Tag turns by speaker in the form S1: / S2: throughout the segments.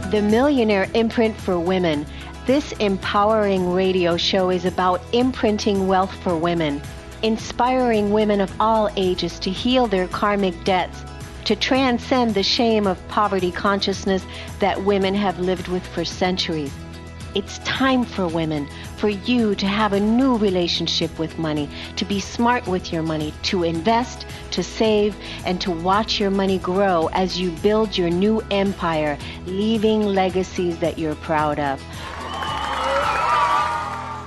S1: The Millionaire Imprint for Women. This empowering radio show is about imprinting wealth for women, inspiring women of all ages to heal their karmic debts, to transcend the shame of poverty consciousness that women have lived with for centuries. It's time for women, for you to have a new relationship with money, to be smart with your money, to invest, to save, and to watch your money grow as you build your new empire, leaving legacies that you're proud of.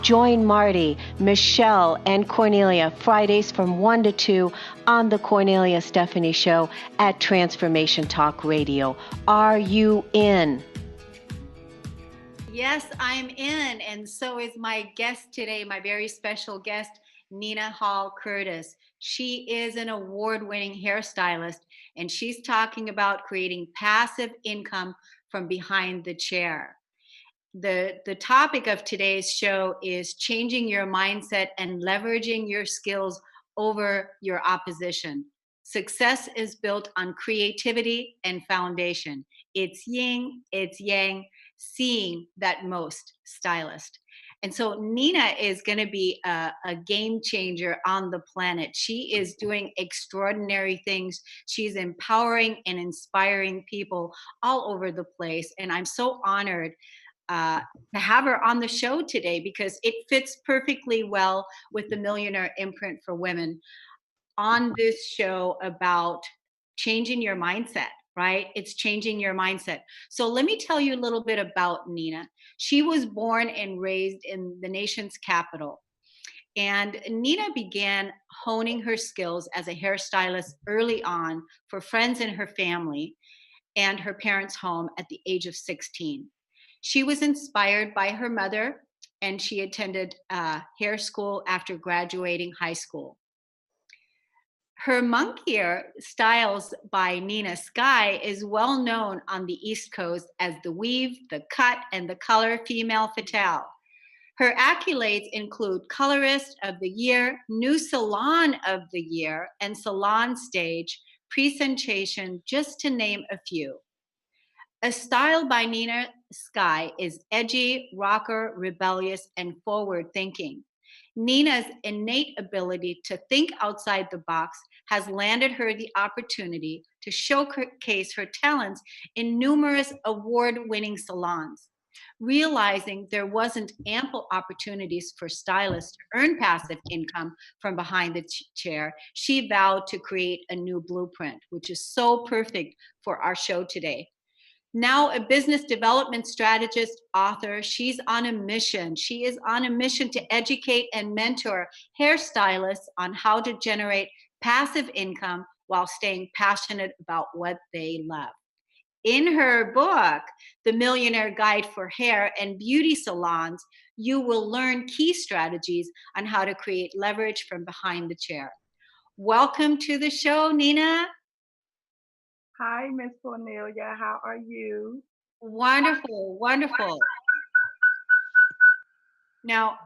S1: Join Marty, Michelle, and Kornelia Fridays from 1 to 2 on the Kornelia Stephanie Show at Transformation Talk Radio. Are you in?
S2: Yes, I'm in, and so is my guest today, my very special guest, Nina Hall Curtis. She is an award-winning hairstylist, and she's talking about creating passive income from behind the chair. The topic of today's show is changing your mindset and leveraging your skills over your opposition. Success is built on creativity and foundation. It's yin, it's yang, seeing that most stylist. And so Nina is going to be a game changer on the planet. She is doing extraordinary things. She's empowering and inspiring people all over the place. And I'm so honored to have her on the show today because it fits perfectly well with the Millionaire Imprint for Women on this show about changing your mindset, right? It's changing your mindset. So let me tell you a little bit about Nina. She was born and raised in the nation's capital. And Nina began honing her skills as a hairstylist early on for friends in her family and her parents' home at the age of 16. She was inspired by her mother, and she attended hair school after graduating high school. Her monkey hair styles by Nina Sky is well known on the East Coast as the weave, the cut, and the color female fatale. Her accolades include Colorist of the Year, New Salon of the Year, and Salon Stage Presentation, just to name a few. A style by Nina Sky is edgy, rocker, rebellious, and forward-thinking. Nina's innate ability to think outside the box has landed her the opportunity to showcase her talents in numerous award-winning salons. Realizing there wasn't ample opportunities for stylists to earn passive income from behind the chair, she vowed to create a new blueprint, which is so perfect for our show today. Now a business development strategist, author, she's on a mission. She is on a mission to educate and mentor hairstylists on how to generate passive income while staying passionate about what they love. In her book, The Millionaire Guide for Hair and Beauty Salons, you will learn key strategies on how to create leverage from behind the chair. Welcome to the show, Nina.
S3: Hi, Miss Kornelia. How are you?
S2: Wonderful, wonderful. Now,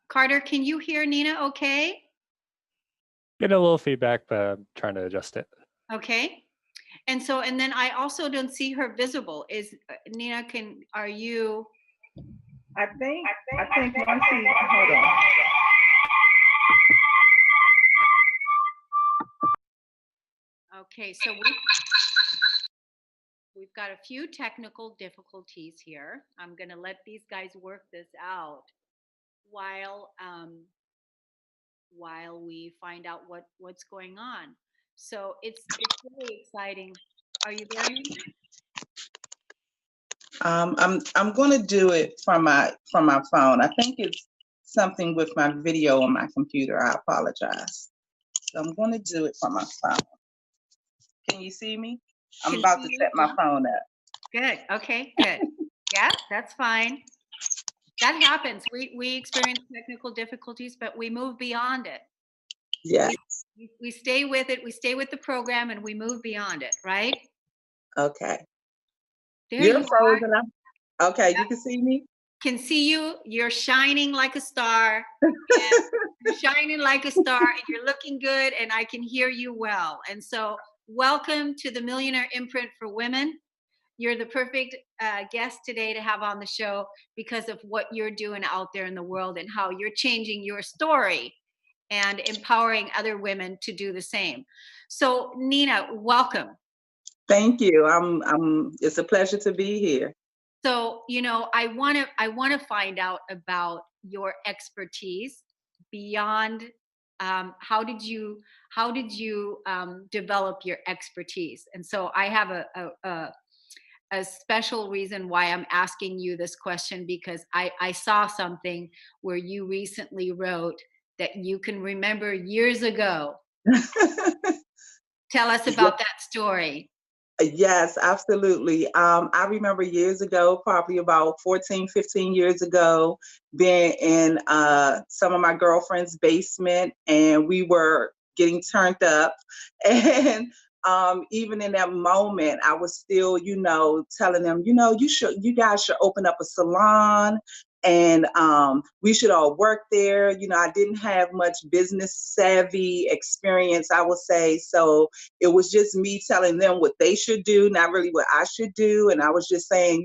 S2: Carter, can you hear Nina okay?
S4: Getting a little feedback, but I'm trying to adjust it.
S2: Okay. And then I also don't see her visible. Is Nina, are you?
S3: I think once she, hold on.
S2: Okay, so we've got a few technical difficulties here. I'm going to let these guys work this out while we find out what's going on. So it's really exciting. Are you there, Nina?
S3: I'm going to do it from my phone. I think it's something with my video on my computer. I apologize. So I'm going to do it from my phone. Can you see me? I'm about to set my phone up.
S2: Good. Okay, good. Yeah, that's fine. That happens. We experience technical difficulties, but we move beyond it.
S3: Yes.
S2: We stay with it. We stay with the program and we move beyond it, right?
S3: Okay.
S2: There
S3: You're
S2: you
S3: frozen.
S2: are.
S3: Okay, you can see me?
S2: Can see you. You're shining like a star. You're shining like a star and you're looking good and I can hear you well. And so welcome to the Millionaire Imprint for Women. you're the perfect guest today to have on the show because of what you're doing out there in the world and how you're changing your story and empowering other women to do the same. So, Nina, welcome.
S3: Thank you. It's a pleasure to be here.
S2: So, I want to find out about your expertise beyond. How did you develop your expertise? And so I have a special reason why I'm asking you this question, because I saw something where you recently wrote that you can remember years ago. Tell us about that story.
S3: Yes, absolutely. I remember years ago, probably about 14, 15 years ago, being in some of my girlfriend's basement, and we were getting turned up. And even in that moment, I was still, telling them, you guys should open up a salon, and we should all work there. I didn't have much business savvy experience, I would say. So it was just me telling them what they should do, not really what I should do. And I was just saying,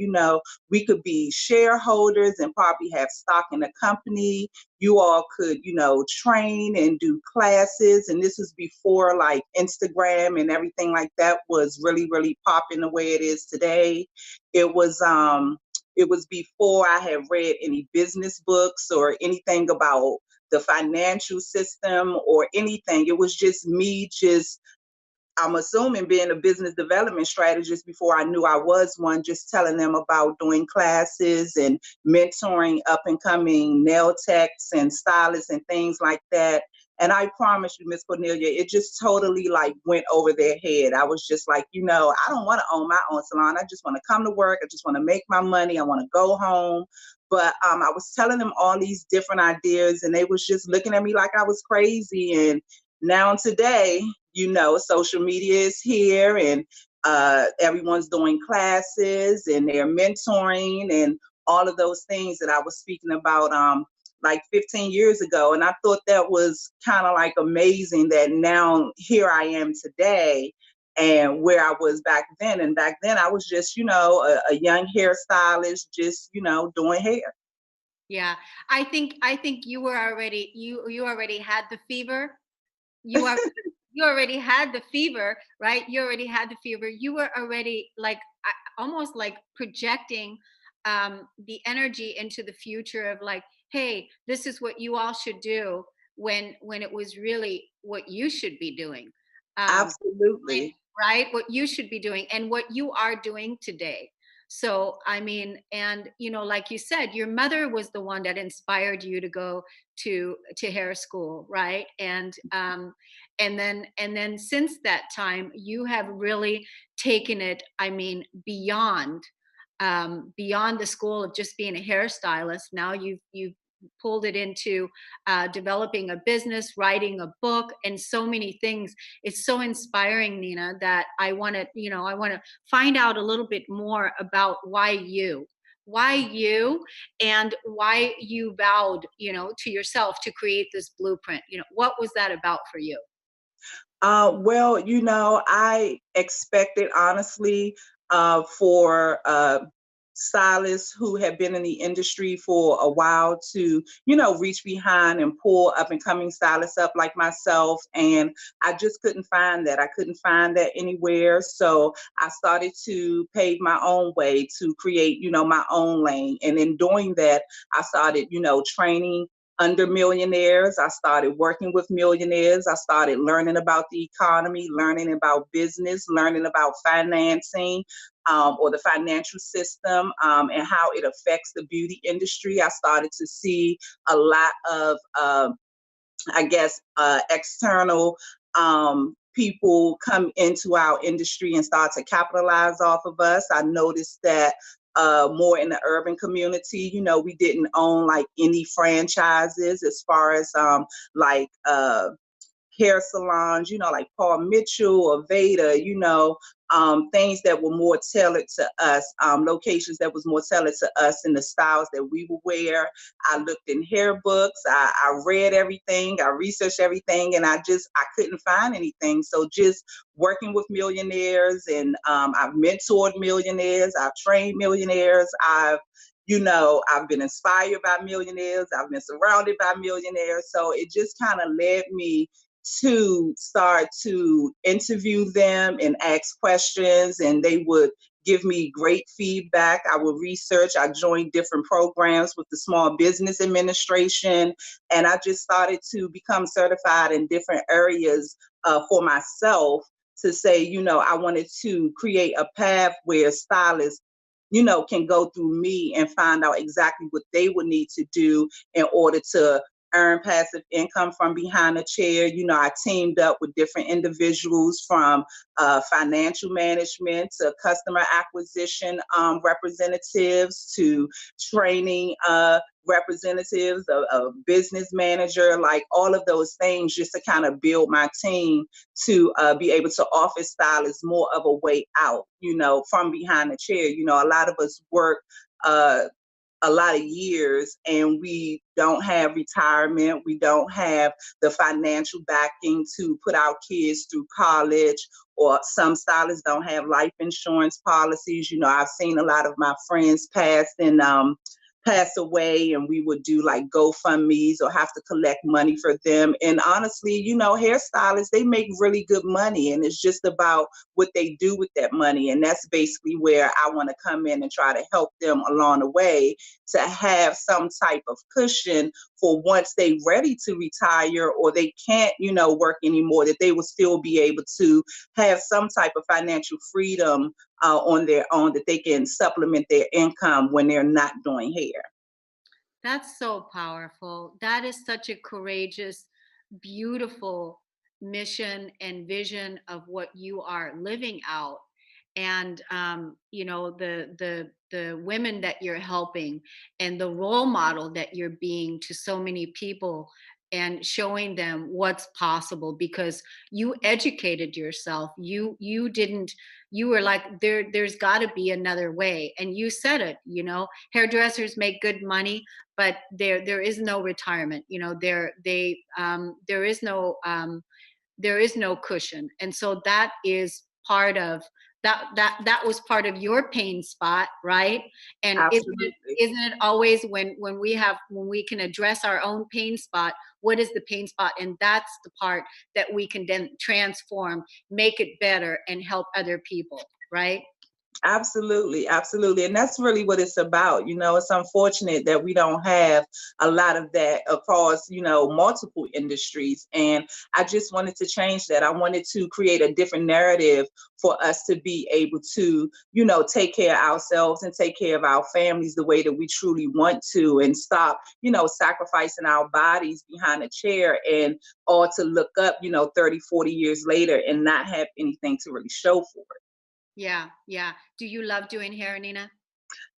S3: we could be shareholders and probably have stock in the company. You all could, train and do classes. And this was before like Instagram and everything like that was really, really popping the way it is today. It was before I had read any business books or anything about the financial system or anything. It was just me I'm assuming being a business development strategist before I knew I was one, just telling them about doing classes and mentoring up and coming nail techs and stylists and things like that. And I promise you, Miss Cornelia, it just totally like went over their head. I was just like, I don't want to own my own salon. I just want to come to work. I just want to make my money. I want to go home. But I was telling them all these different ideas, and they was just looking at me like I was crazy. And now today, social media is here, and everyone's doing classes and they're mentoring and all of those things that I was speaking about like 15 years ago. And I thought that was kind of like amazing that now here I am today and where I was back then. And back then I was just, a young hairstylist, just, doing hair.
S2: Yeah, I think you were already you already had the fever. You are you already had the fever, right? You already had the fever. You were already like almost like projecting the energy into the future of like, hey, this is what you all should do, when it was really what you should be doing.
S3: Absolutely.
S2: Right? What you should be doing and what you are doing today. So, I mean, and like you said, your mother was the one that inspired you to go to hair school, right? And then since that time, you have really taken it, I mean, beyond the school of just being a hairstylist. Now you've pulled it into developing a business, writing a book, and so many things. It's so inspiring, Nina, that I want to find out a little bit more about why you, and why you vowed, to yourself to create this blueprint. What was that about for you?
S3: Well, I expected, honestly, for stylists who have been in the industry for a while to, reach behind and pull up and coming stylists up like myself. And I just couldn't find that. I couldn't find that anywhere. So I started to pave my own way to create, my own lane. And in doing that, I started, training under millionaires. I started working with millionaires. I started learning about the economy, learning about business, learning about financing, or the financial system, and how it affects the beauty industry. I started to see a lot of, external people come into our industry and start to capitalize off of us. I noticed that more in the urban community, we didn't own like any franchises as far as hair salons, like Paul Mitchell or Veda, things that were more tailored to us, locations that was more tailored to us and the styles that we would wear. I looked in hair books, I read everything, I researched everything, and I couldn't find anything. So just working with millionaires, and I've mentored millionaires, I've trained millionaires, I've been inspired by millionaires, I've been surrounded by millionaires. So it just kind of led me to start to interview them and ask questions, and they would give me great feedback. I would research. I joined different programs with the Small Business Administration, and I just started to become certified in different areas for myself, to say, I wanted to create a path where stylists can go through me and find out exactly what they would need to do in order to earn passive income from behind a chair. I teamed up with different individuals, from financial management to customer acquisition representatives to training representatives, a business manager, like all of those things, just to kind of build my team to be able to offer stylists more of a way out, from behind the chair. A lot of us work a lot of years, and we don't have retirement. We don't have the financial backing to put our kids through college, or some stylists don't have life insurance policies. I've seen a lot of my friends pass away, and we would do like GoFundMe's or have to collect money for them. And honestly, hairstylists, they make really good money, and it's just about what they do with that money. And that's basically where I want to come in and try to help them along the way, to have some type of cushion for once they ready to retire, or they can't, work anymore, that they will still be able to have some type of financial freedom on their own, that they can supplement their income when they're not doing hair.
S2: That's so powerful. That is such a courageous, beautiful mission and vision of what you are living out. And the women that you're helping, and the role model that you're being to so many people, and showing them what's possible, because you educated yourself. You didn't, you were like, there's got to be another way, and you said it. Hairdressers make good money, but there is no retirement. There is no cushion. And so that is part of that was part of your pain spot, right? And
S3: Absolutely.
S2: isn't it always, when we can address our own pain spot, what is the pain spot? And that's the part that we can then transform, make it better, and help other people, right?
S3: Absolutely, absolutely. And that's really what it's about. It's unfortunate that we don't have a lot of that across, multiple industries. And I just wanted to change that. I wanted to create a different narrative for us to be able to, take care of ourselves and take care of our families the way that we truly want to, and stop, sacrificing our bodies behind a chair, and all to look up, 30, 40 years later and not have anything to really show for it.
S2: Yeah, yeah. Do you love doing hair, Nina?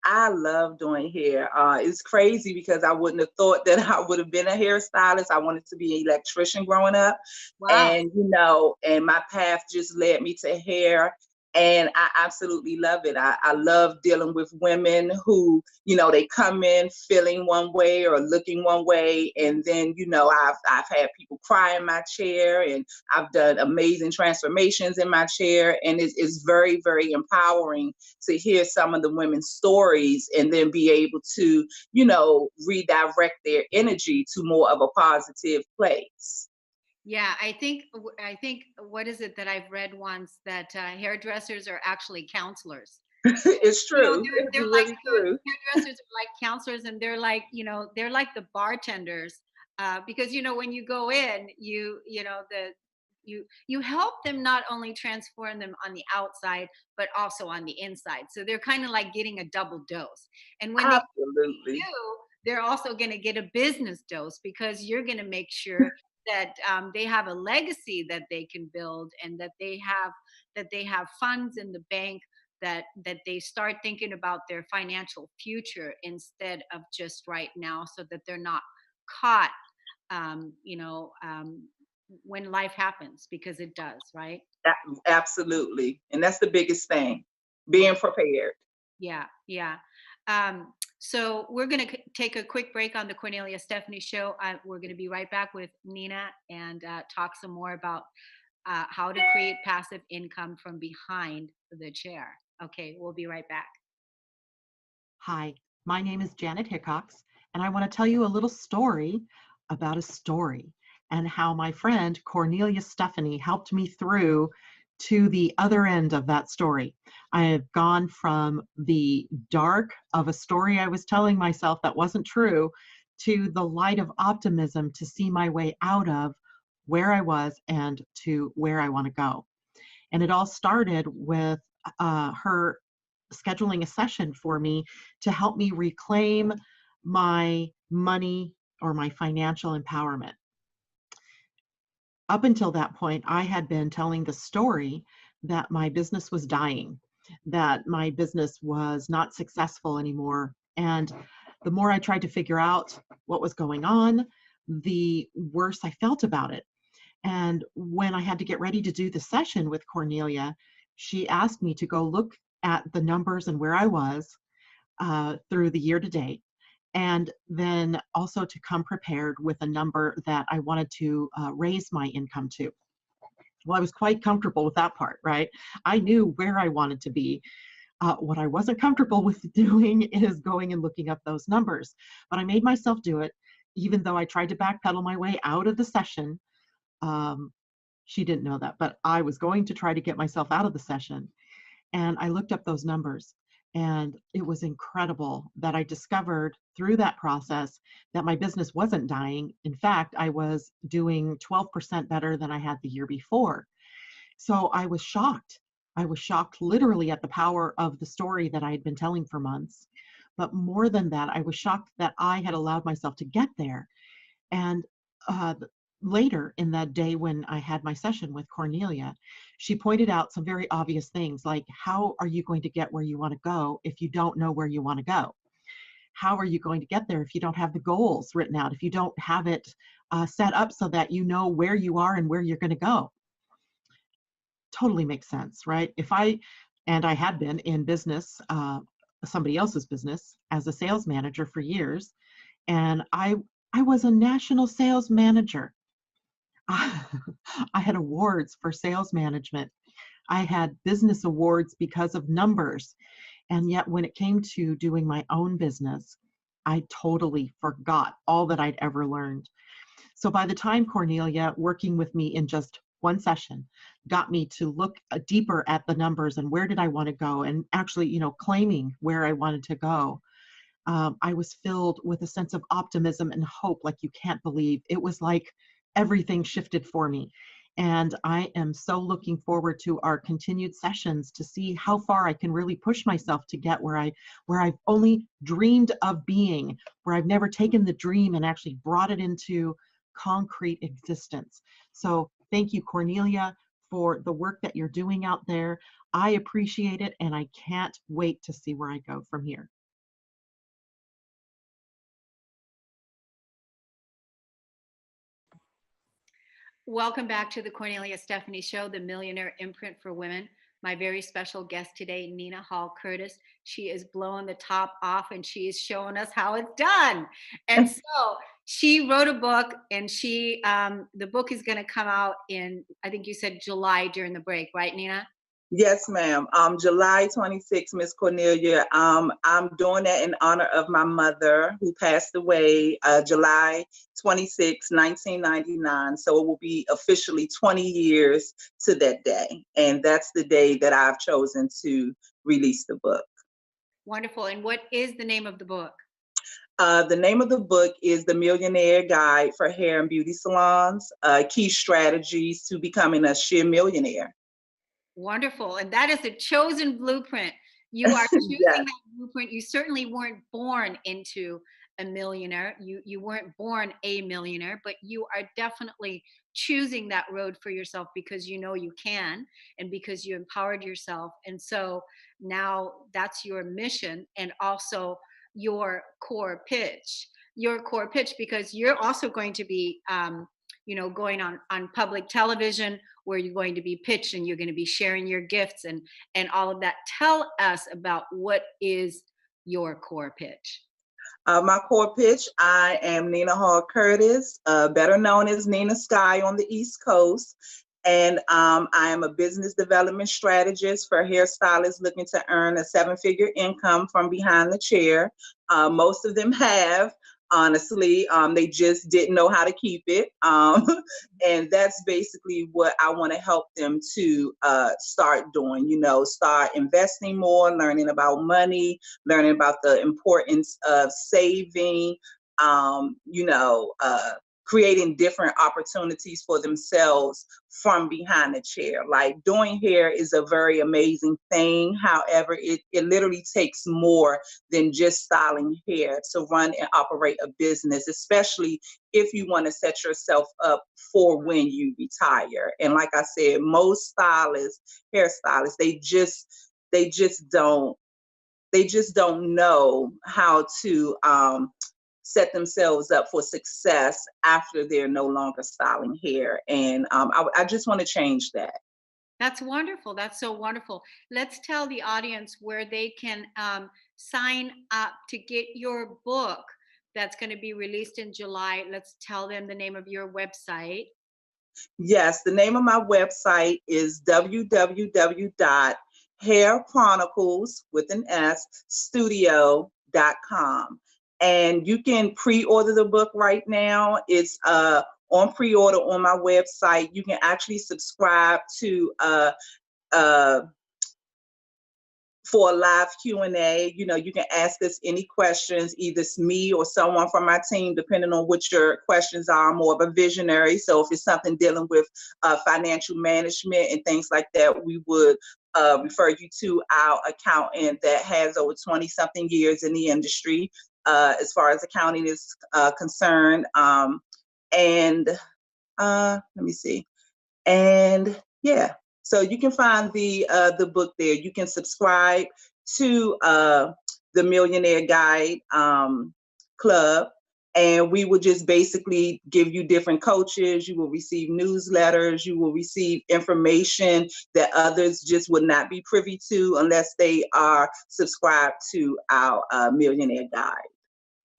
S3: I love doing hair. It's crazy because I wouldn't have thought that I would have been a hairstylist. I wanted to be an electrician growing up.
S2: Wow.
S3: And my path just led me to hair. And I absolutely love it. I love dealing with women who, they come in feeling one way or looking one way. And then, I've had people cry in my chair, and I've done amazing transformations in my chair. And it's very, very empowering to hear some of the women's stories, and then be able to, redirect their energy to more of a positive place.
S2: Yeah, I think what is it that I've read once, that hairdressers are actually counselors.
S3: It's true. It's
S2: They're like
S3: really true.
S2: hairdressers are like counselors, and they're like the bartenders, because when you go in, you help them not only transform them on the outside, but also on the inside. So they're kind of like getting a double dose. And when they
S3: Absolutely.
S2: you, they're also going to get a business dose, because you're going to make sure that they have a legacy that they can build, and that they have funds in the bank, that they start thinking about their financial future instead of just right now, so that they're not caught um, you know um, when life happens, because it does, right?
S3: Absolutely. And that's the biggest thing, being prepared.
S2: Yeah, yeah. So we're going to take a quick break on the Kornelia Stephanie Show. We're going to be right back with Nina and talk some more about how to create passive income from behind the chair. Okay, we'll be right back.
S5: Hi, my name is Janet Hickox, and I want to tell you a little story about a story and how my friend Kornelia Stephanie helped me through to the other end of that story. I have gone from the dark of a story I was telling myself that wasn't true to the light of optimism to see my way out of where I was and to where I want to go. And it all started with her scheduling a session for me to help me reclaim my money or my financial empowerment. Up until that point, I had been telling the story that my business was dying, that my business was not successful anymore. And the more I tried to figure out what was going on, the worse I felt about it. And when I had to get ready to do the session with Kornelia, she asked me to go look at the numbers and where I was through the year to date, and then also to come prepared with a number that I wanted to raise my income to. Well, I was quite comfortable with that part, right? I knew where I wanted to be. What I wasn't comfortable with doing is going and looking up those numbers. But I made myself do it, even though I tried to backpedal my way out of the session. She didn't know that, but I was going to try to get myself out of the session. And I looked up those numbers, and it was incredible that I discovered through that process that my business wasn't dying. In fact, I was doing 12% better than I had the year before. So I was shocked. I was shocked literally at the power of the story that I had been telling for months. But more than that, I was shocked that I had allowed myself to get there. And later in that day when I had my session with Kornelia, she pointed out some very obvious things like, how are you going to get where you want to go if you don't know where you want to go? How are you going to get there if you don't have the goals written out, if you don't have it set up so that you know where you are and where you're going to go? Totally makes sense, right? And I had been in business, somebody else's business, as a sales manager for years, and I was a national sales manager. I had awards for sales management. I had business awards because of numbers. And yet when it came to doing my own business, I totally forgot all that I'd ever learned. So by the time Kornelia, working with me in just one session, got me to look deeper at the numbers and where did I want to go, and actually, claiming where I wanted to go, I was filled with a sense of optimism and hope like you can't believe. It was like everything shifted for me. And I am so looking forward to our continued sessions to see how far I can really push myself to get where I've only dreamed of being, where I've never taken the dream and actually brought it into concrete existence. So thank you, Kornelia, for the work that you're doing out there. I appreciate it, and I can't wait to see where I go from here.
S2: Welcome back to the Kornelia Stephanie Show, the Millionaire Imprint for Women. My very special guest today, Nina Hall Curtis. She is blowing the top off, and she is showing us how it's done. And so she wrote a book, and the book is going to come out in, I think you said July during the break, right, Nina?
S3: Yes, ma'am. July 26th, Miss Cornelia. I'm doing that in honor of my mother who passed away July 26, 1999. So it will be officially 20 years to that day. And that's the day that I've chosen to release the book.
S2: Wonderful. And what is the name of the book?
S3: The name of the book is The Millionaire Guide for Hair and Beauty Salons, Key Strategies to Becoming a Sheer Millionaire.
S2: Wonderful. And that is a chosen blueprint. You are choosing
S3: Yes.
S2: that blueprint. You certainly weren't born into a millionaire. You weren't born a millionaire, but you are definitely choosing that road for yourself because you know you can, and because you empowered yourself. And so now that's your mission, and also your core pitch, because you're also going to be going on public television where you're going to be pitched and you're going to be sharing your gifts and all of that. Tell us about what is your core pitch.
S3: My core pitch, I am Nina Hall Curtis, better known as Nina Sky on the East Coast. And I am a business development strategist for hairstylists looking to earn a 7-figure income from behind the chair. Most of them have, honestly, they just didn't know how to keep it. And that's basically what I want to help them to start doing, start investing more, learning about money, learning about the importance of saving, creating different opportunities for themselves from behind the chair. Like, doing hair is a very amazing thing. However, it literally takes more than just styling hair to run and operate a business, especially if you want to set yourself up for when you retire. And like I said, most stylists, hairstylists, they just don't know how to set themselves up for success after they're no longer styling hair. And I just want to change that.
S2: That's wonderful. That's so wonderful. Let's tell the audience where they can sign up to get your book that's going to be released in July. Let's tell them the name of your website.
S3: Yes, the name of my website is www.hairchronicles with an S studio.com. And you can pre-order the book right now. It's on pre-order on my website. You can actually subscribe to for a live Q&A. You can ask us any questions, either it's me or someone from my team, depending on what your questions are. I'm more of a visionary. So if it's something dealing with financial management and things like that, we would refer you to our accountant that has over 20-something years in the industry as far as accounting is concerned. And let me see. And yeah. So you can find the book there. You can subscribe to the Millionaire Guide Club, and we will just basically give you different coaches. You will receive newsletters. You will receive information that others just would not be privy to unless they are subscribed to our Millionaire Guide.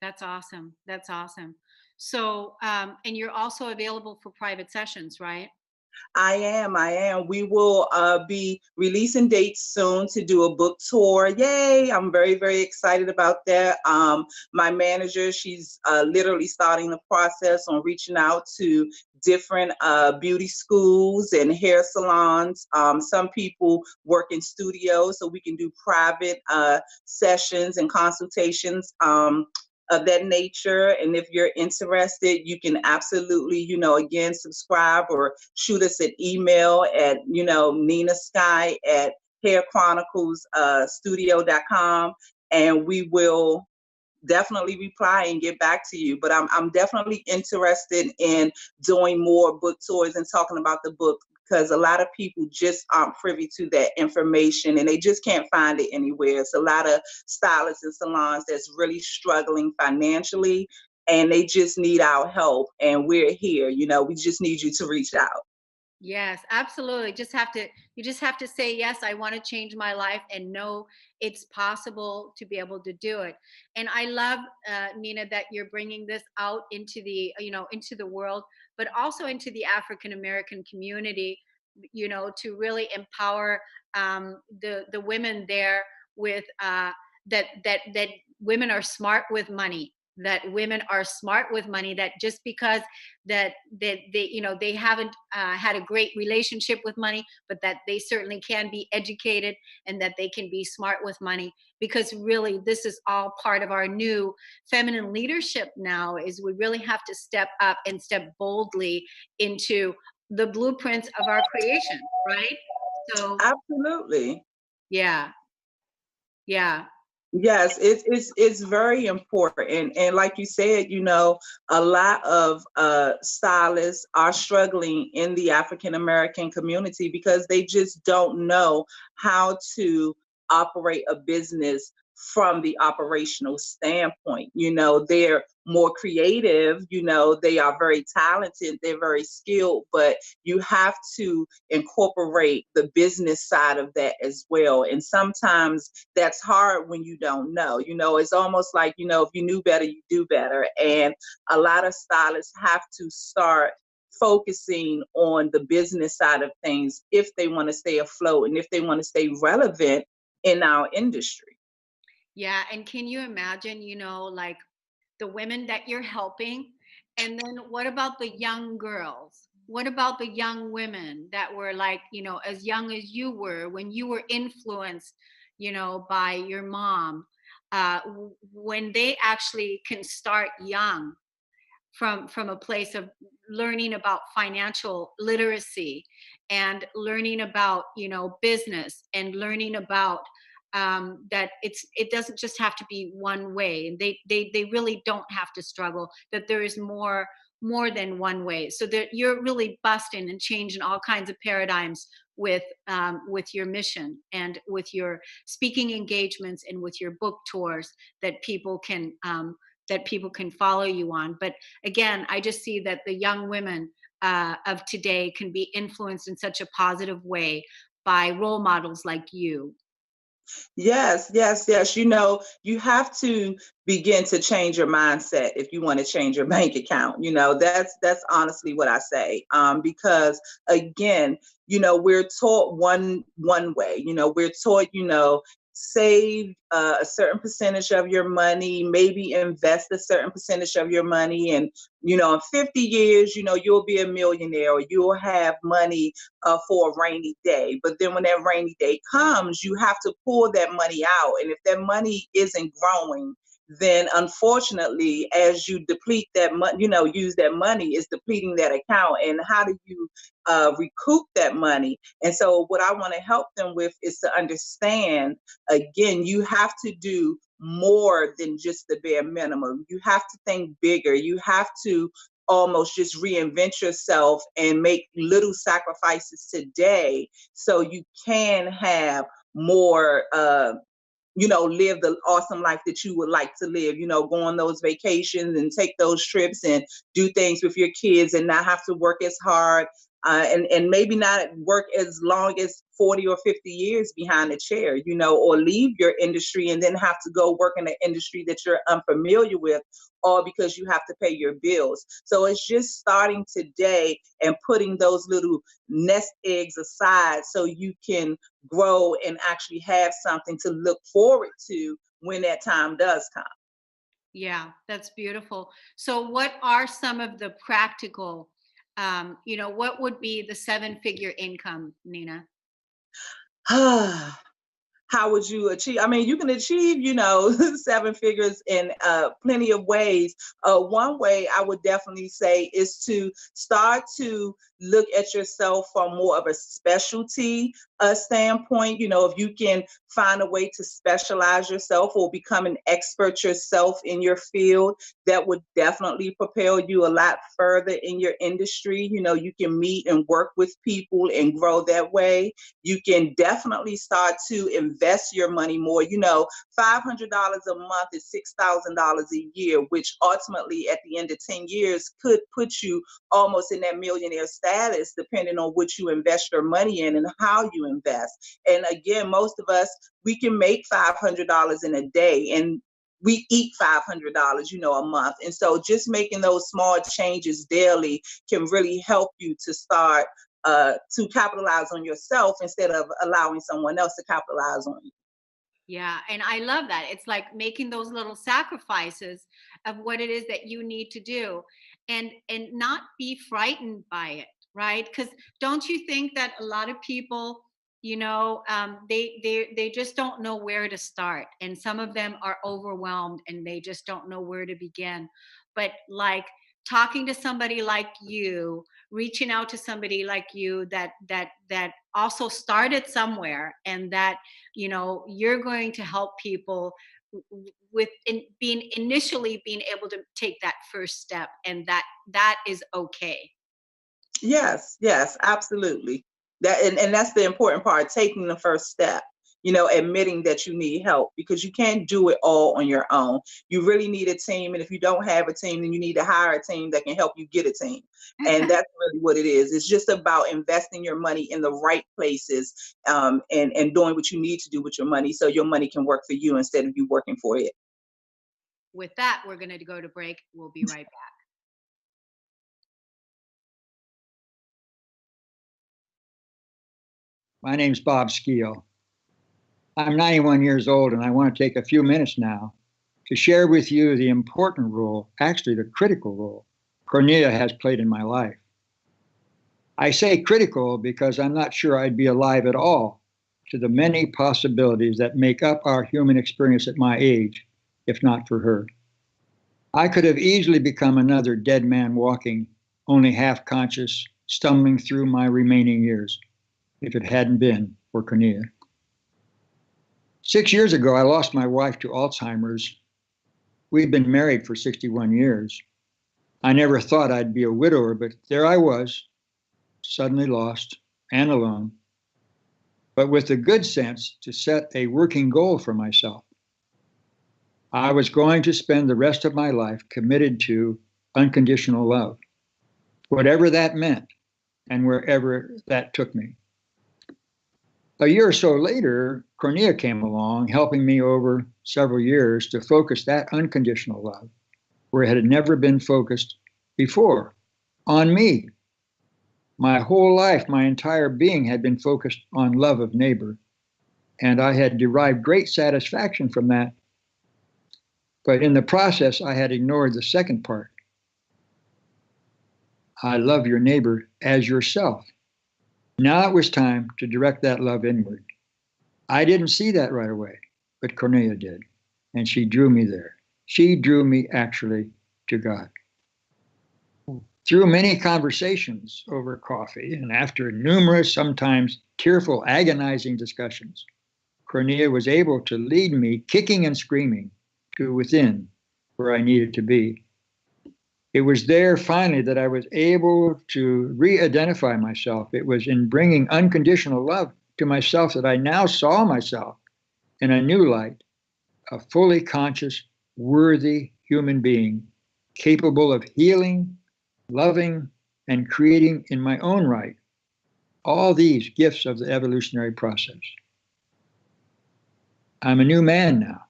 S2: That's awesome. That's awesome. So, and you're also available for private sessions, right?
S3: I am. We will be releasing dates soon to do a book tour. Yay! I'm very, very excited about that. My manager, she's literally starting the process on reaching out to different beauty schools and hair salons. Some people work in studios, so we can do private sessions and consultations of that nature. And if you're interested, you can absolutely, again, subscribe or shoot us an email at, Nina Sky at hairchroniclesstudio.com, and we will definitely reply and get back to you. But I'm definitely interested in doing more book tours and talking about the book, because a lot of people just aren't privy to that information and they just can't find it anywhere. It's a lot of stylists and salons that's really struggling financially, and they just need our help. And we're here, we just need you to reach out.
S2: Yes, absolutely. You just have to say, yes, I want to change my life, and know it's possible to be able to do it. And I love, Nina, that you're bringing this out into the, into the world, but also into the African American community, to really empower the women there with that women are smart with money. That women are smart with money, that just because that they haven't had a great relationship with money, but that they certainly can be educated and that they can be smart with money. Because really, this is all part of our new feminine leadership now, is we really have to step up and step boldly into the blueprints of our creation, right? So
S3: absolutely.
S2: Yeah.
S3: Yes, it's very important. And like you said, a lot of stylists are struggling in the African American community because they just don't know how to operate a business from the operational standpoint. You know, they're more creative, you know, they are very talented, they're very skilled, but you have to incorporate the business side of that as well. And sometimes that's hard when you don't know. You know, it's almost like, you know, if you knew better, you do better. And a lot of stylists have to start focusing on the business side of things if they want to stay afloat and if they want to stay relevant in our industry.
S2: Yeah. And can you imagine, you know, like the women that you're helping? And then what about the young girls? What about the young women that were like, you know, as young as you were when you were influenced, you know, by your mom, when they actually can start young from a place of learning about financial literacy and learning about, you know, business, and learning about that it doesn't just have to be one way. They really don't have to struggle, that there is more than one way, so that you're really busting and changing all kinds of paradigms with your mission and with your speaking engagements and with your book tours that people can follow you on. But again, I just see that the young women of today can be influenced in such a positive way by role models like you.
S3: Yes, yes, yes. You know, you have to begin to change your mindset if you want to change your bank account. You know, that's honestly what I say. Because again, you know, we're taught one way. You know, we're taught, you know, save a certain percentage of your money, maybe invest a certain percentage of your money, and you know, in 50 years, you know, you'll be a millionaire, or you'll have money for a rainy day. But then when that rainy day comes, you have to pull that money out. And if that money isn't growing, then unfortunately, as you deplete that money, you know, use that money, is depleting that account. And how do you recoup that money? And so what I want to help them with is to understand, again, you have to do more than just the bare minimum. You have to think bigger. You have to almost just reinvent yourself and make little sacrifices today so you can have more you know, live the awesome life that you would like to live, you know, go on those vacations and take those trips and do things with your kids and not have to work as hard, and maybe not work as long as 40 or 50 years behind a chair, you know, or leave your industry and then have to go work in an industry that you're unfamiliar with, all because you have to pay your bills. So it's just starting today and putting those little nest eggs aside so you can grow and actually have something to look forward to when that time does come.
S2: Yeah, that's beautiful. So what are some of the practical, you know, what would be the 7-figure income, Nina?
S3: How would you achieve? I mean, you can achieve, you know, 7 figures in plenty of ways. One way I would definitely say is to start to look at yourself from more of a specialty standpoint. You know, if you can find a way to specialize yourself or become an expert yourself in your field, that would definitely propel you a lot further in your industry. You know, you can meet and work with people and grow that way. You can definitely start to invest your money more. You know, $500 a month is $6,000 a year, which ultimately at the end of 10 years could put you almost in that millionaire status, depending on what you invest your money in and how you invest. And again, most of us, we can make $500 in a day, and we eat $500, you know, a month. And so just making those small changes daily can really help you to start to capitalize on yourself instead of allowing someone else to capitalize on you.
S2: Yeah, and I love that. It's like making those little sacrifices of what it is that you need to do, and not be frightened by it, right? Because don't you think that a lot of people, you know, they just don't know where to start, and some of them are overwhelmed and they just don't know where to begin. But like talking to somebody like you, reaching out to somebody like you that also started somewhere, and that, you know, you're going to help people with being initially being able to take that first step, and that is okay.
S3: Yes, yes, absolutely. That and that's the important part, taking the first step. admitting that you need help, because you can't do it all on your own. You really need a team. And if you don't have a team, then you need to hire a team that can help you get a team. And that's really what it is. It's just about investing your money in the right places, and doing what you need to do with your money so your money can work for you instead of you working for it.
S2: With that, we're going to go to break. We'll be right back.
S6: My name's Bob Skeel. I'm 91 years old, and I want to take a few minutes now to share with you the important role, actually the critical role, Kornelia has played in my life. I say critical because I'm not sure I'd be alive at all to the many possibilities that make up our human experience at my age, if not for her. I could have easily become another dead man walking, only half conscious, stumbling through my remaining years, if it hadn't been for Kornelia. 6 years ago, I lost my wife to Alzheimer's. We'd been married for 61 years. I never thought I'd be a widower, but there I was, suddenly lost and alone, but with the good sense to set a working goal for myself. I was going to spend the rest of my life committed to unconditional love, whatever that meant and wherever that took me. A year or so later, Kornelia came along, helping me over several years to focus that unconditional love where it had never been focused before, on me. My whole life, my entire being had been focused on love of neighbor, and I had derived great satisfaction from that. But in the process, I had ignored the second part. I love your neighbor as yourself. Now it was time to direct that love inward. I didn't see that right away, but Kornelia did, and she drew me there. She drew me actually to God. Through many conversations over coffee and after numerous, sometimes tearful, agonizing discussions, Kornelia was able to lead me, kicking and screaming, to within where I needed to be. It was there finally that I was able to re-identify myself. It was in bringing unconditional love to myself that I now saw myself in a new light, a fully conscious, worthy human being, capable of healing, loving, and creating in my own right all these gifts of the evolutionary process. I'm a new man now,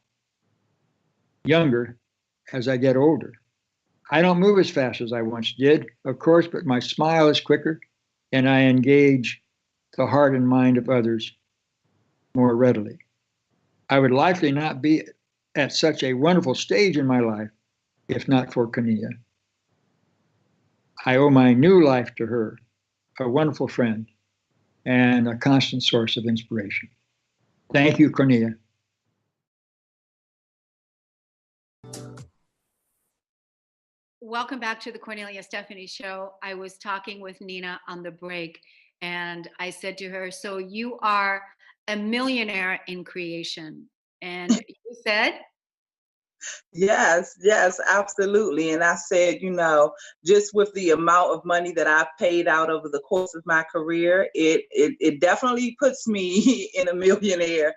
S6: younger as I get older. I don't move as fast as I once did, of course, but my smile is quicker, and I engage the heart and mind of others more readily. I would likely not be at such a wonderful stage in my life if not for Kornelia. I owe my new life to her, a wonderful friend and a constant source of inspiration. Thank you, Kornelia.
S2: Welcome back to the Kornelia Stephanie Show. I was talking with Nina on the break, and I said to her, so you are a millionaire in creation. And you said?
S3: Yes, absolutely. And I said, just with the amount of money that I've paid out over the course of my career, it definitely puts me in a millionaire,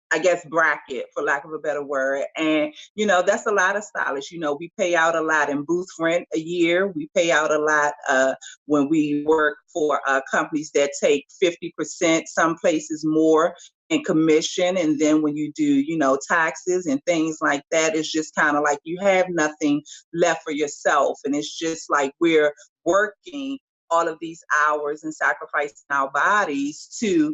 S3: I guess bracket, for lack of a better word. And, that's a lot of stylists. We pay out a lot in booth rent a year. We pay out a lot when we work for companies that take 50%, some places more, in commission. And then when you do, taxes and things like that, it's just kind of like you have nothing left for yourself. And it's just like we're working all of these hours and sacrificing our bodies to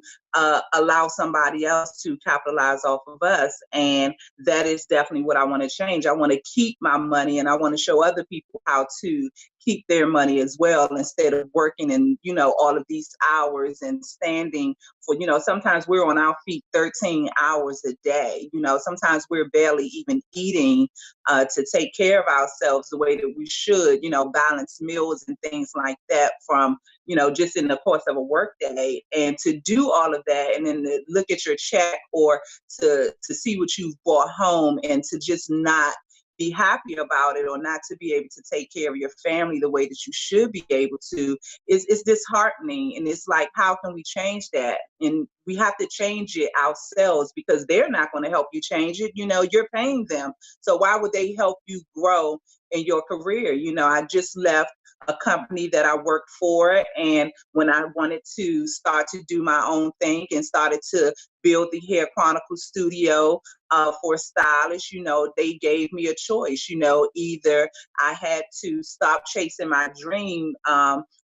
S3: allow somebody else to capitalize off of us. And that is definitely what I want to change. I want to keep my money, and I want to show other people how to keep their money as well, instead of working in, all of these hours and standing for, sometimes we're on our feet 13 hours a day. Sometimes we're barely even eating to take care of ourselves the way that we should, balance meals and things like that from, just in the course of a work day. And to do all of that and then to look at your check or to see what you've brought home and to just not be happy about it, or not to be able to take care of your family the way that you should be able to, is disheartening. And it's like, how can we change that? And we have to change it ourselves, because they're not going to help you change it. You know, you're paying them. So why would they help you grow in your career? You know, I just left a company that I worked for, and when I wanted to start to do my own thing and started to build the Hair Chronicle studio for stylists, you know, they gave me a choice. You know, either I had to stop chasing my dream,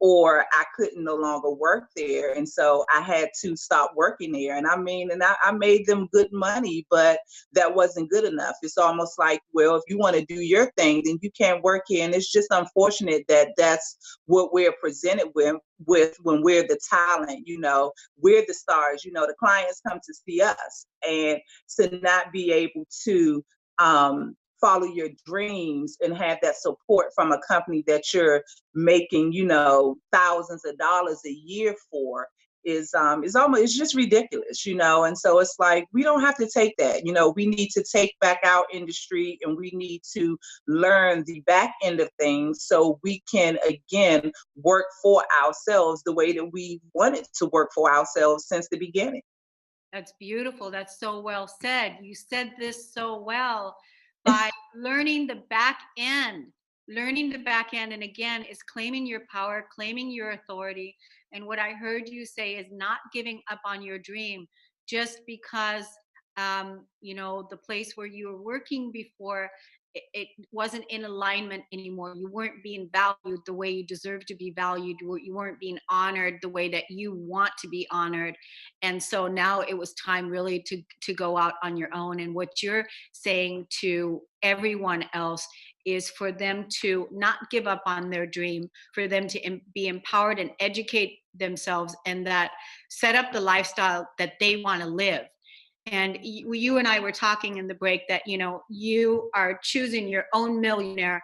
S3: or I couldn't no longer work there. And so I had to stop working there. And I mean, and I made them good money, but that wasn't good enough. It's almost like, well, if you want to do your thing, then you can't work here. And it's just unfortunate that that's what we're presented with when we're the talent. You know, we're the stars. You know, the clients come to see us, and to not be able to follow your dreams and have that support from a company that you're making, you know, thousands of dollars a year for, is almost, it's just ridiculous, you know. And so it's like, we don't have to take that. You know, we need to take back our industry, and we need to learn the back end of things so we can again work for ourselves the way that we wanted to work for ourselves since the beginning.
S2: That's beautiful. That's so well said. You said this so well. By learning the back end, and again, is claiming your power, claiming your authority. And what I heard you say is not giving up on your dream just because, you know, the place where you were working before, it wasn't in alignment anymore. You weren't being valued the way you deserve to be valued. You weren't being honored the way that you want to be honored. And so now it was time really to go out on your own. And what you're saying to everyone else is for them to not give up on their dream, for them to be empowered and educate themselves, and that set up the lifestyle that they want to live. And you and I were talking in the break that, you know, you are choosing your own millionaire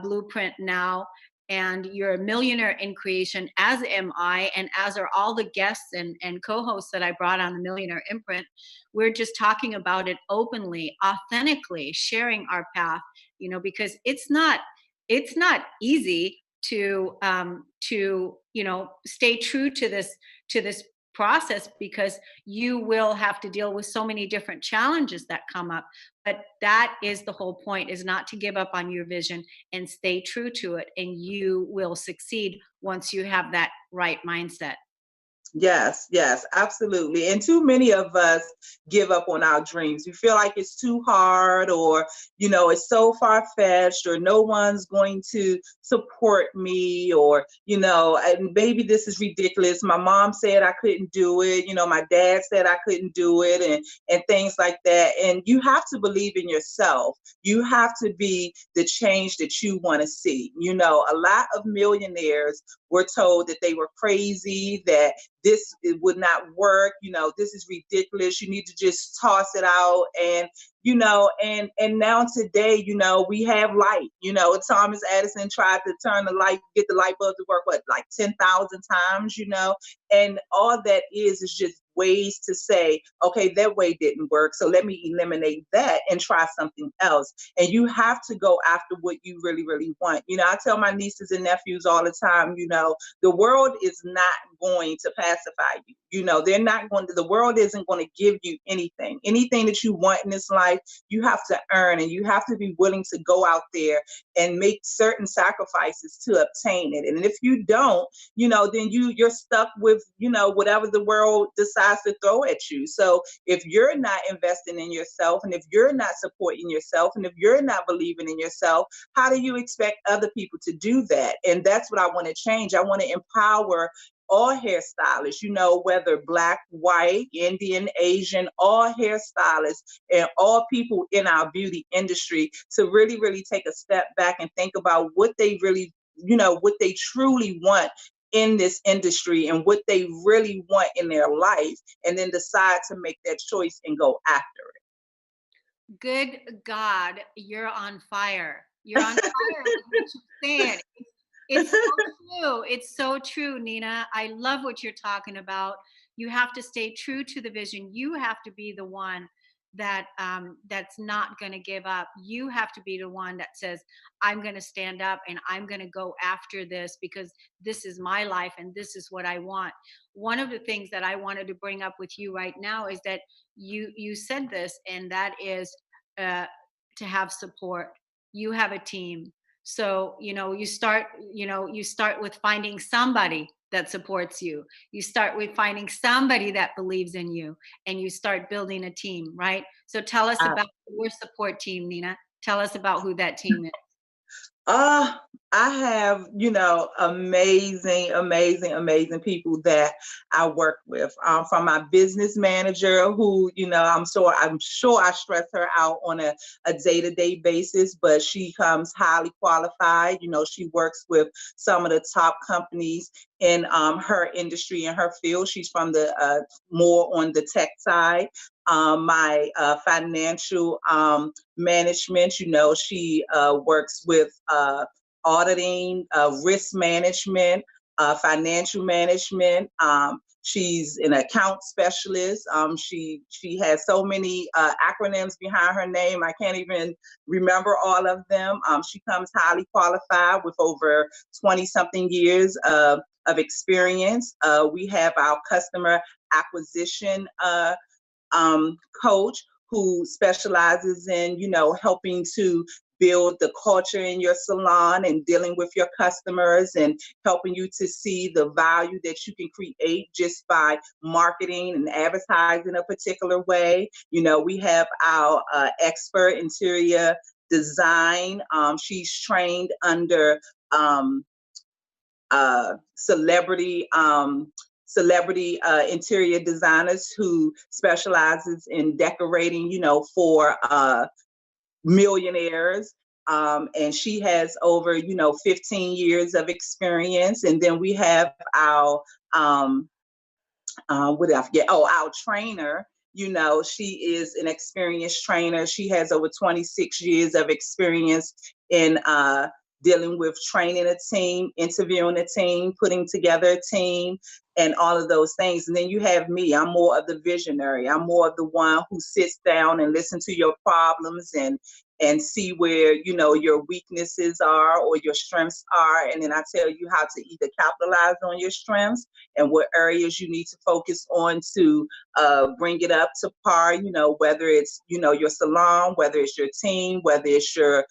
S2: blueprint now, and you're a millionaire in creation, as am I, and as are all the guests and co-hosts that I brought on the Millionaire Imprint. We're just talking about it openly, authentically, sharing our path, you know, because it's not easy to you know, stay true to this process, because you will have to deal with so many different challenges that come up. But that is the whole point, is not to give up on your vision and stay true to it, and you will succeed once you have that right mindset.
S3: Yes, yes, absolutely. And too many of us give up on our dreams. We feel like it's too hard, or, you know, it's so far-fetched, or no one's going to support me, or, you know, and maybe this is ridiculous. My mom said I couldn't do it. You know, my dad said I couldn't do it, and things like that. And you have to believe in yourself. You have to be the change that you want to see. You know, a lot of millionaires were told that they were crazy, that this it would not work, you know, this is ridiculous, you need to just toss it out. And you know, and now today, you know, we have light. You know, Thomas Edison tried to turn the light, get the light bulb to work, what, like 10,000 times, you know? And all that is just ways to say, okay, that way didn't work, so let me eliminate that and try something else. And you have to go after what you really, really want. You know, I tell my nieces and nephews all the time, you know, the world is not going to pacify you. You know, they're not going to, the world isn't going to give you anything. Anything that you want in this life, you have to earn, and you have to be willing to go out there and make certain sacrifices to obtain it. And if you don't, you know, then you're stuck with, you know, whatever the world decides to throw at you. So if you're not investing in yourself, and if you're not supporting yourself, and if you're not believing in yourself, how do you expect other people to do that? And that's what I want to change. I want to empower all hairstylists, you know, whether Black, white, Indian, Asian, all hairstylists and all people in our beauty industry to really, really take a step back and think about what they really, you know, what they truly want in this industry and what they really want in their life, and then decide to make that choice and go after it.
S2: Good God, you're on fire. You're on fire with what you're saying. It's so true. It's so true, Nina. I love what you're talking about. You have to stay true to the vision. You have to be the one that's not going to give up. You have to be the one that says, I'm going to stand up and I'm going to go after this because this is my life and this is what I want. One of the things that I wanted to bring up with you right now is that you said this, and that is uh, to have support. You have a team. So, you start with finding somebody that supports you. You start with finding somebody that believes in you, and you start building a team, right? So tell us
S3: Uh,
S2: about your support team, Nina. Tell us about who that team is.
S3: Uh, I have, amazing, amazing, amazing people that I work with. From my business manager, who, I'm sure I stress her out on a day-to-day basis, but she comes highly qualified. She works with some of the top companies in her industry and her field. She's from the more on the tech side. My financial management, she works with auditing, risk management, financial management. She's an account specialist. She has so many acronyms behind her name. I can't even remember all of them. She comes highly qualified with over 20 something years of experience. We have our customer acquisition coach who specializes in, helping to build the culture in your salon and dealing with your customers and helping you to see the value that you can create just by marketing and advertising a particular way. We have our expert interior design. She's trained under celebrity interior designers who specializes in decorating, for millionaires. And she has over, 15 years of experience. And then we have our, what did I forget? Oh, our trainer. She is an experienced trainer. She has over 26 years of experience in dealing with training a team, interviewing a team, putting together a team, and all of those things. And then you have me. I'm more of the visionary. I'm more of the one who sits down and listens to your problems and see where, your weaknesses are or your strengths are. And then I tell you how to either capitalize on your strengths and what areas you need to focus on to bring it up to par, whether it's, your salon, whether it's your team, whether it's your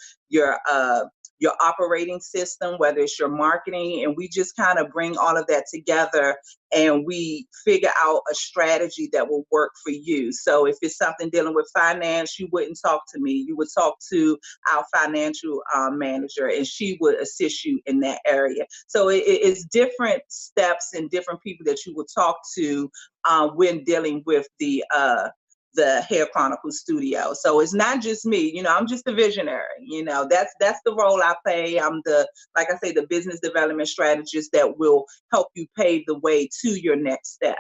S3: operating system, whether it's your marketing, and we just kind of bring all of that together and we figure out a strategy that will work for you. So if it's something dealing with finance, you wouldn't talk to me. You would talk to our financial manager, and she would assist you in that area. So it's different steps and different people that you would talk to when dealing with the Hair Chronicles studio. So it's not just me, I'm just a visionary, that's the role I play. I'm like I say, the business development strategist that will help you pave the way to your next step.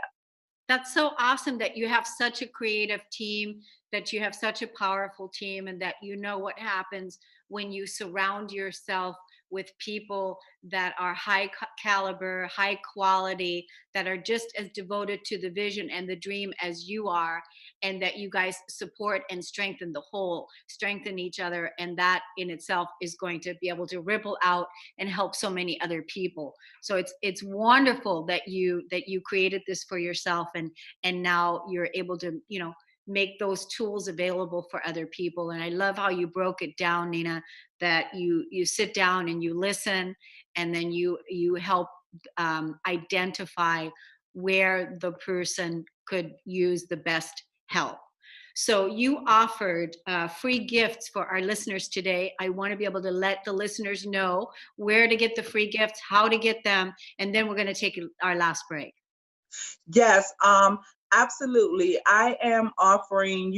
S2: That's so awesome that you have such a creative team, that you have such a powerful team, and that you know what happens when you surround yourself with people that are high caliber, high quality, that are just as devoted to the vision and the dream as you are, and that you guys support and strengthen the whole, strengthen each other. And that in itself is going to be able to ripple out and help so many other people. So it's wonderful that you created this for yourself, and now you're able to, make those tools available for other people. And I love how you broke it down, Nina, that you sit down and you listen, and then you help identify where the person could use the best help. So you offered free gifts for our listeners today. I want to be able to let the listeners know where to get the free gifts, how to get them, and then we're going to take our last break.
S3: Yes, absolutely. I am offering,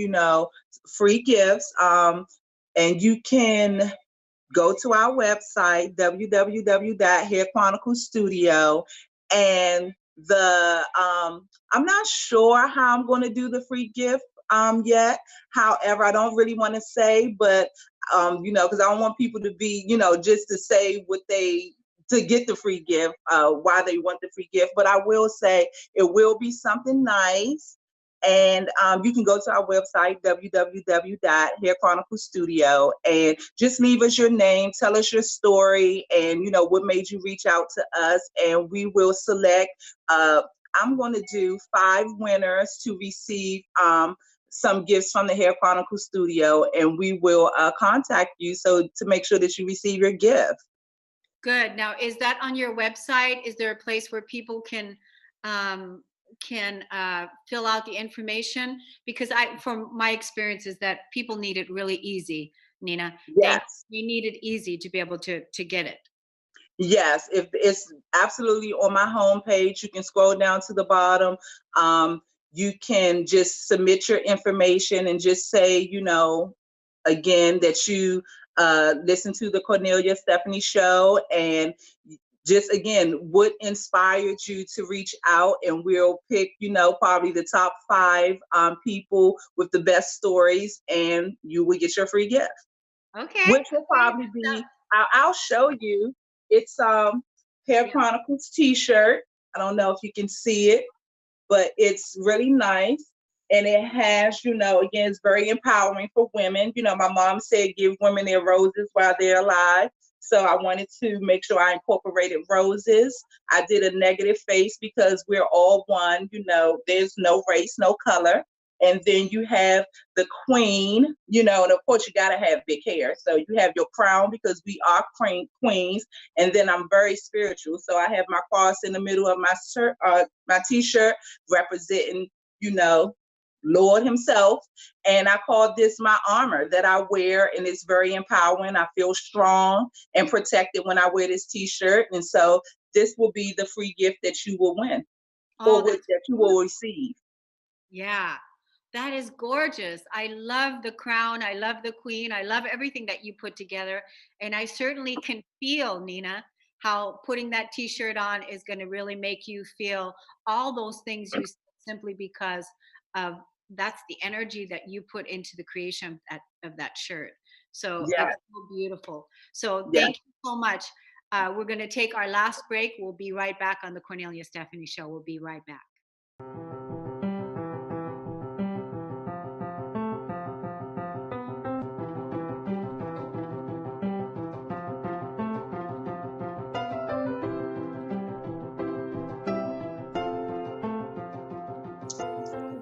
S3: free gifts. And you can go to our website, www.hairchroniclestudio. And I'm not sure how I'm going to do the free gift yet. However, I don't really want to say, but because I don't want people to be, just to say to get the free gift, why they want the free gift. But I will say it will be something nice. And you can go to our website, www.hairchroniclestudio, and just leave us your name, tell us your story, and what made you reach out to us, and we will select. I'm going to do 5 winners to receive some gifts from the Hair Chronicle Studio, and we will contact you to make sure that you receive your gift.
S2: Good. Now, is that on your website? Is there a place where people can fill out the information? Because from my experience, is that people need it really easy, Nina.
S3: Yes.
S2: They need it easy to be able to get it.
S3: Yes, if it's absolutely on my homepage, you can scroll down to the bottom. You can just submit your information and just say, again, that you listen to the Kornelia Stephanie Show, and just, again, what inspired you to reach out, and we'll pick, probably the top 5 people with the best stories, and you will get your free gift.
S2: Okay.
S3: Which will probably be, I'll show you. It's Hair Chronicles t-shirt. I don't know if you can see it, but it's really nice. And it has, again, it's very empowering for women. My mom said, give women their roses while they're alive. So I wanted to make sure I incorporated roses. I did a negative face because we're all one. There's no race, no color. And then you have the queen, and of course you got to have big hair. So you have your crown because we are queens. And then I'm very spiritual. So I have my cross in the middle of my shirt, my t-shirt, representing, Lord himself. And I call this my armor that I wear, and it's very empowering. I feel strong and protected when I wear this t-shirt. And so this will be the free gift that you will win, or that you will receive.
S2: Yeah, that is gorgeous. I love the crown. I love the queen. I love everything that you put together. And I certainly can feel, Nina, how putting that t-shirt on is going to really make you feel all those things you said, simply because of that's the energy that you put into the creation of that shirt. So it's so beautiful. So thank you so much. We're going to take our last break. We'll be right back on the Kornelia Stephanie Show. We'll be right back.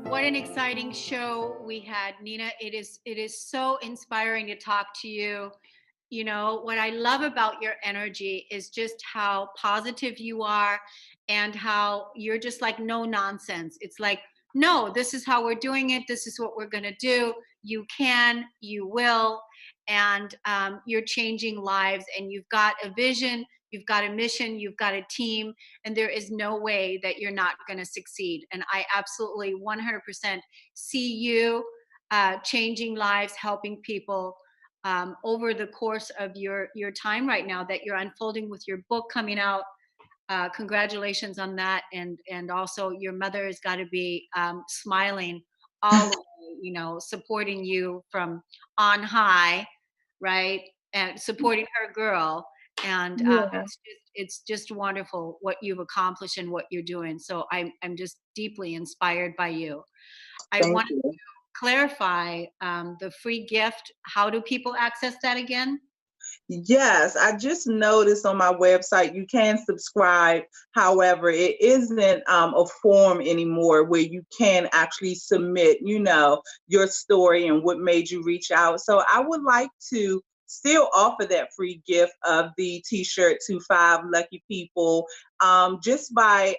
S2: What an exciting show we had, Nina. It is so inspiring to talk to you. What I love about your energy is just how positive you are, and how you're just like no nonsense. It's like, no, this is how we're doing it. This is what we're going to do. You can, you will. And you're changing lives, and you've got a vision, you've got a mission, you've got a team, and there is no way that you're not going to succeed. And I absolutely 100% see you changing lives, helping people over the course of your time right now that you're unfolding with your book coming out. Congratulations on that. And also your mother has got to be smiling all the way, supporting you from on high, right? And supporting her girl. And it's just wonderful what you've accomplished and what you're doing. So I'm just deeply inspired by you. I want to clarify the free gift. How do people access that again?
S3: Yes, I just noticed on my website you can subscribe. However, it isn't a form anymore where you can actually submit, your story and what made you reach out. So I would like to still offer that free gift of the t-shirt to 5 lucky people, just by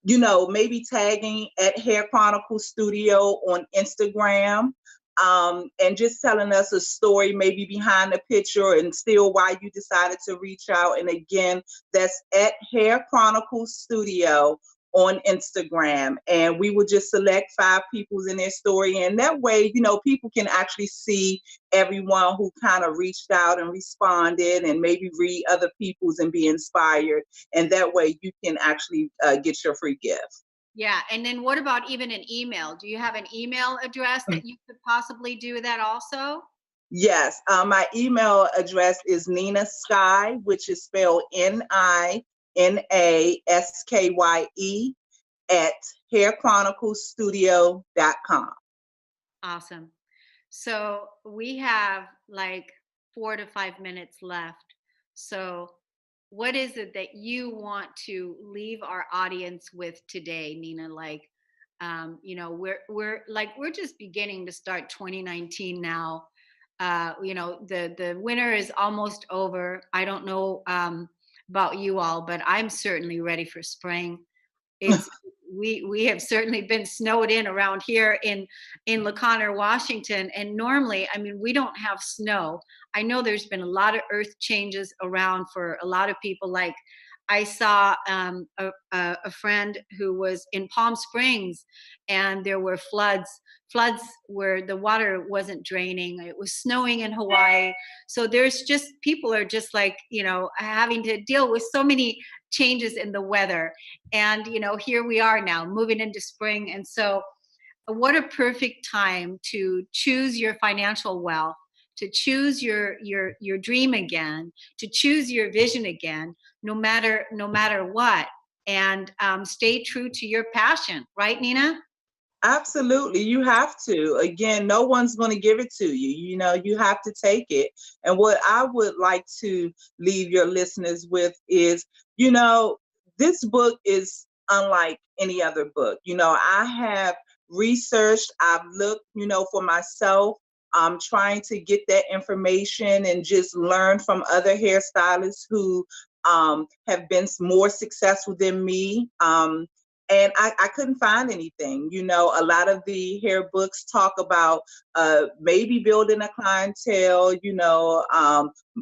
S3: maybe tagging at Hair Chronicle Studio on Instagram, and just telling us a story, maybe behind the picture, and still why you decided to reach out. And again, that's at Hair Chronicle Studio on Instagram. And we will just select 5 people in their story. And that way, people can actually see everyone who kind of reached out and responded, and maybe read other people's and be inspired. And that way you can actually get your free gift.
S2: Yeah. And then what about even an email? Do you have an email address that you could possibly do that also?
S3: Yes. My email address is Nina Sky, which is spelled NINASKYE at hairchroniclestudio.com.
S2: Awesome. So we have like 4 to 5 minutes left. So what is it that you want to leave our audience with today, Nina? Like, we're just beginning to start 2019 now. The winter is almost over. I don't know about you all, but I'm certainly ready for spring. It's we have certainly been snowed in around here in La Conner, Washington, and normally, I mean, we don't have snow. I know there's been a lot of earth changes around for a lot of people. Like I saw a friend who was in Palm Springs, and there were floods where the water wasn't draining. It was snowing in Hawaii. So there's just, people are just like, having to deal with so many changes in the weather. And, here we are now moving into spring. And so what a perfect time to choose your financial wealth, to choose your dream again, to choose your vision again, no matter what, and stay true to your passion. Right, Nina?
S3: Absolutely. You have to. Again, no one's going to give it to you. You have to take it. And what I would like to leave your listeners with is, this book is unlike any other book. I have researched, I've looked, for myself. I'm trying to get that information and just learn from other hairstylists who have been more successful than me. And I couldn't find anything. A lot of the hair books talk about maybe building a clientele,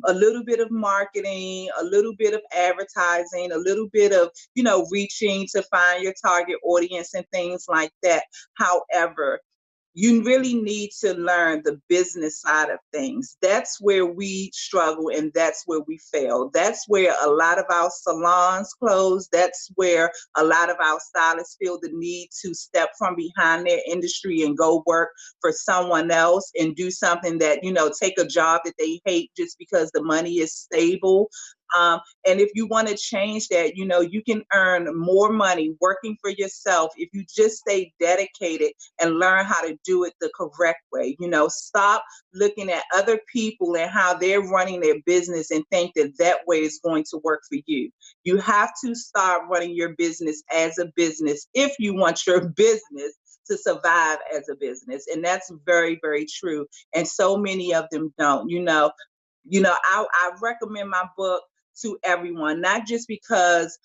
S3: a little bit of marketing, a little bit of advertising, a little bit of, reaching to find your target audience and things like that. However, you really need to learn the business side of things. That's where we struggle, and that's where we fail. That's where a lot of our salons close. That's where a lot of our stylists feel the need to step from behind their industry and go work for someone else and do something that, take a job that they hate just because the money is stable. And if you want to change that, you can earn more money working for yourself if you just stay dedicated and learn how to do it the correct way. Stop looking at other people and how they're running their business and think that way is going to work for you. You have to start running your business as a business if you want your business to survive as a business. And that's very, very true. And so many of them don't. I recommend my book to everyone, not just because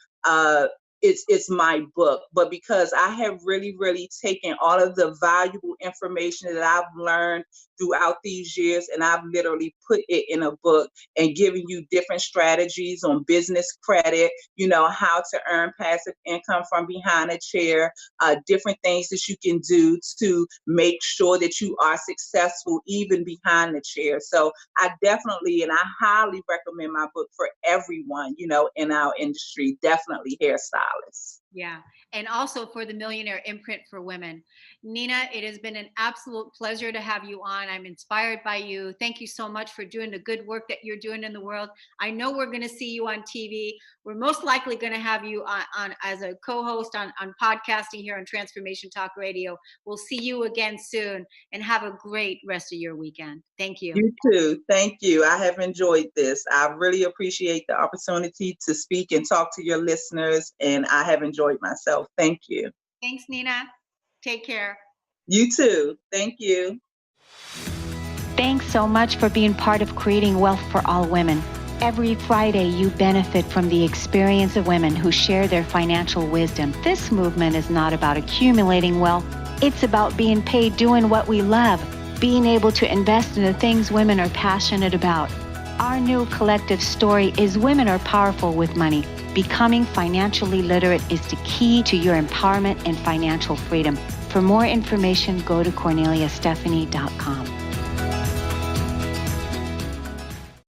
S3: it's my book, but because I have really, really taken all of the valuable information that I've learned throughout these years, and I've literally put it in a book and given you different strategies on business credit, how to earn passive income from behind a chair, different things that you can do to make sure that you are successful even behind the chair. So I definitely, and I highly recommend my book for everyone, in our industry, definitely hairstylists.
S2: Yeah. And also for the Millionaire Imprint for Women. Nina, it has been an absolute pleasure to have you on. I'm inspired by you. Thank you so much for doing the good work that you're doing in the world. I know we're going to see you on TV. We're most likely going to have you on as a co-host on podcasting here on Transformation Talk Radio. We'll see you again soon, and have a great rest of your weekend. Thank you.
S3: You too. Thank you. I have enjoyed this. I really appreciate the opportunity to speak and talk to your listeners, and I have enjoyed myself. Thank you.
S2: Thanks, Nina. Take care.
S3: You too. Thank you.
S1: Thanks so much for being part of creating wealth for all women. Every Friday, you benefit from the experience of women who share their financial wisdom. This movement is not about accumulating wealth. It's about being paid doing what we love, being able to invest in the things women are passionate about. Our new collective story is women are powerful with money. Becoming financially literate is the key to your empowerment and financial freedom. For more information, go to KorneliaStephanie.com.